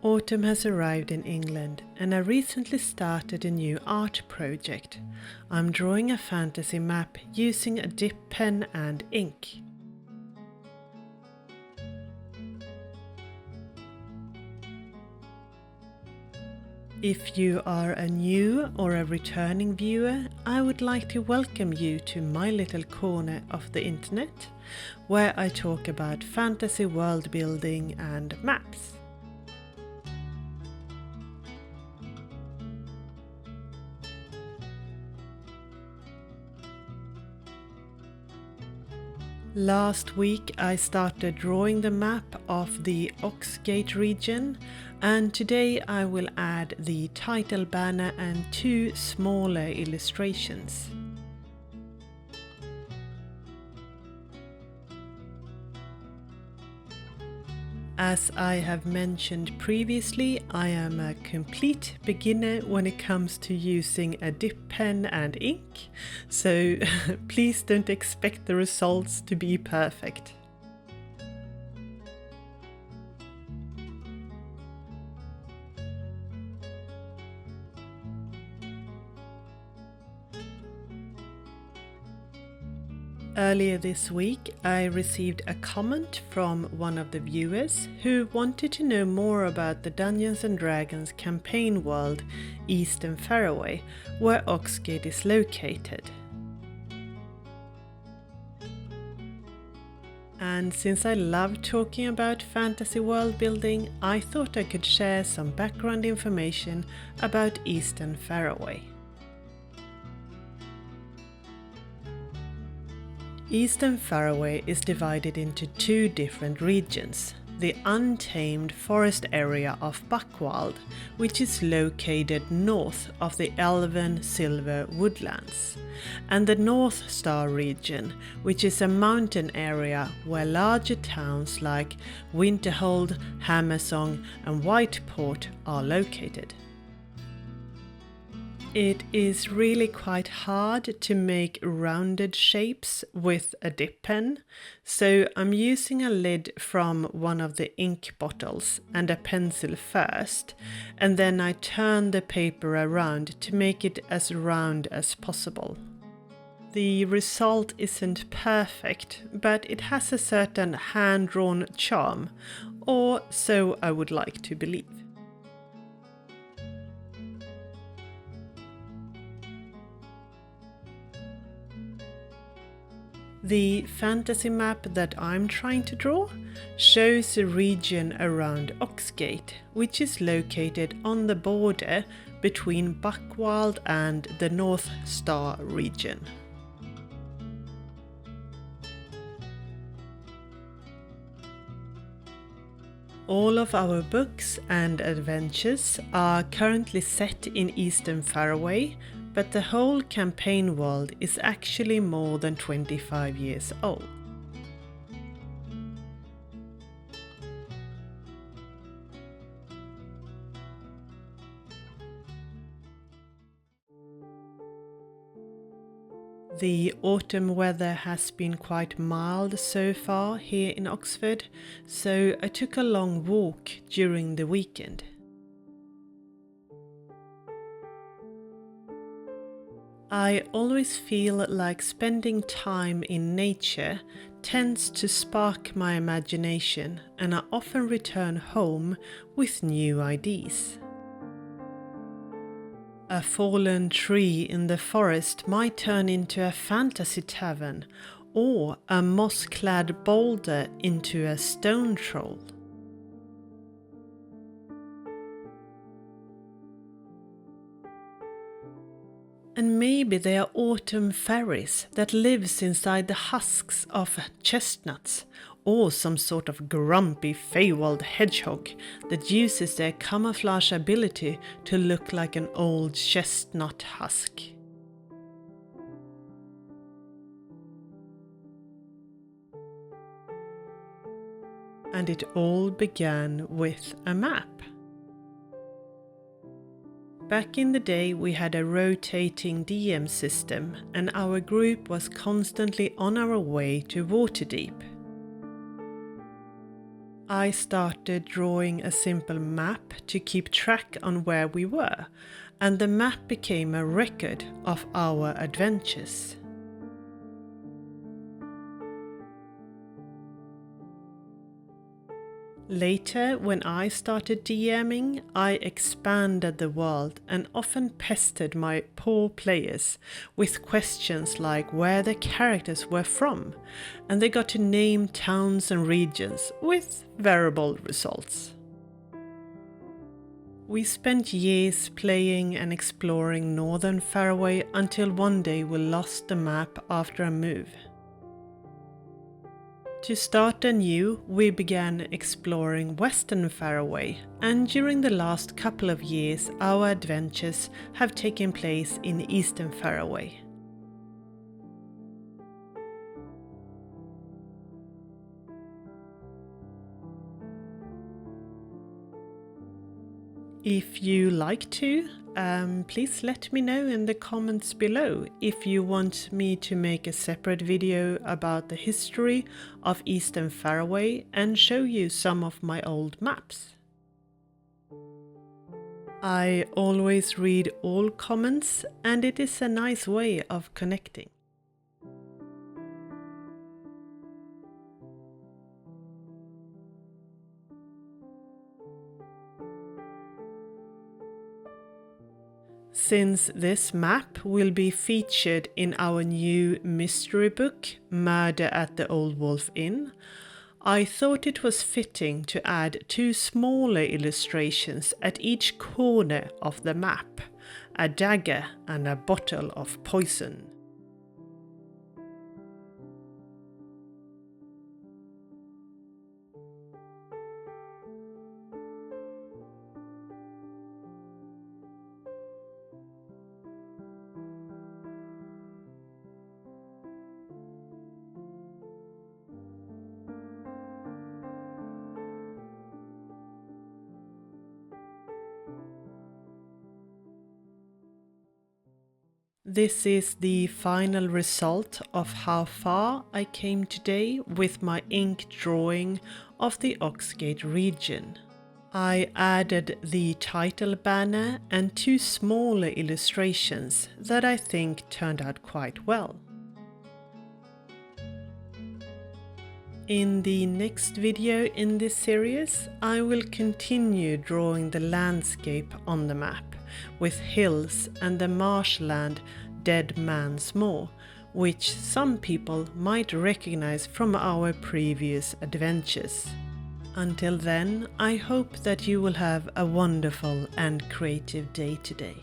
Autumn has arrived in England and I recently started a new art project. I'm drawing a fantasy map using a dip pen and ink. If you are a new or a returning viewer, I would like to welcome you to my little corner of the internet, where I talk about fantasy world building and maps. Last week I started drawing the map of the Oxgate region, and today I will add the title banner and two smaller illustrations. As I have mentioned previously, I am a complete beginner when it comes to using a dip pen and ink, so please don't expect the results to be perfect. Earlier this week, I received a comment from one of the viewers who wanted to know more about the Dungeons & Dragons campaign world, Eastern Farraway, where Oxgate is located. And since I love talking about fantasy world building, I thought I could share some background information about Eastern Farraway. Eastern Farraway is divided into two different regions: the untamed forest area of Feywild, which is located north of the Elven Silver Woodlands, and the North Star region, which is a mountain area where larger towns like Winterhold, Hammersong and Whiteport are located. It is really quite hard to make rounded shapes with a dip pen, so I'm using a lid from one of the ink bottles and a pencil first, and then I turn the paper around to make it as round as possible. The result isn't perfect, but it has a certain hand-drawn charm, or so I would like to believe. The fantasy map that I'm trying to draw shows a region around Oxgate, which is located on the border between Feywild and the North Star region. All of our books and adventures are currently set in Eastern Farraway, but the whole campaign world is actually more than 25 years old. The autumn weather has been quite mild so far here in Oxford, so I took a long walk during the weekend. I always feel like spending time in nature tends to spark my imagination, and I often return home with new ideas. A fallen tree in the forest might turn into a fantasy tavern, or a moss-clad boulder into a stone troll. And maybe they are autumn fairies that lives inside the husks of chestnuts, or some sort of grumpy Feywild hedgehog that uses their camouflage ability to look like an old chestnut husk. And it all began with a map. Back in the day we had a rotating DM system, and our group was constantly on our way to Waterdeep. I started drawing a simple map to keep track on where we were, and the map became a record of our adventures. Later, when I started DMing, I expanded the world and often pestered my poor players with questions like where the characters were from, and they got to name towns and regions with variable results. We spent years playing and exploring Northern Farraway until one day we lost the map after a move. To start anew, we began exploring Western Farraway, and during the last couple of years our adventures have taken place in Eastern Farraway. If you like to, please let me know in the comments below if you want me to make a separate video about the history of Eastern Farraway and show you some of my old maps. I always read all comments, and it is a nice way of connecting. Since this map will be featured in our new mystery book, Murder at the Old Wolf Inn, I thought it was fitting to add 2 smaller illustrations at each corner of the map, a dagger and a bottle of poison. This is the final result of how far I came today with my ink drawing of the Oxgate region. I added the title banner and 2 smaller illustrations that I think turned out quite well. In the next video in this series, I will continue drawing the landscape on the map, with hills and the marshland Dead Man's Moor, which some people might recognize from our previous adventures. Until then, I hope that you will have a wonderful and creative day today.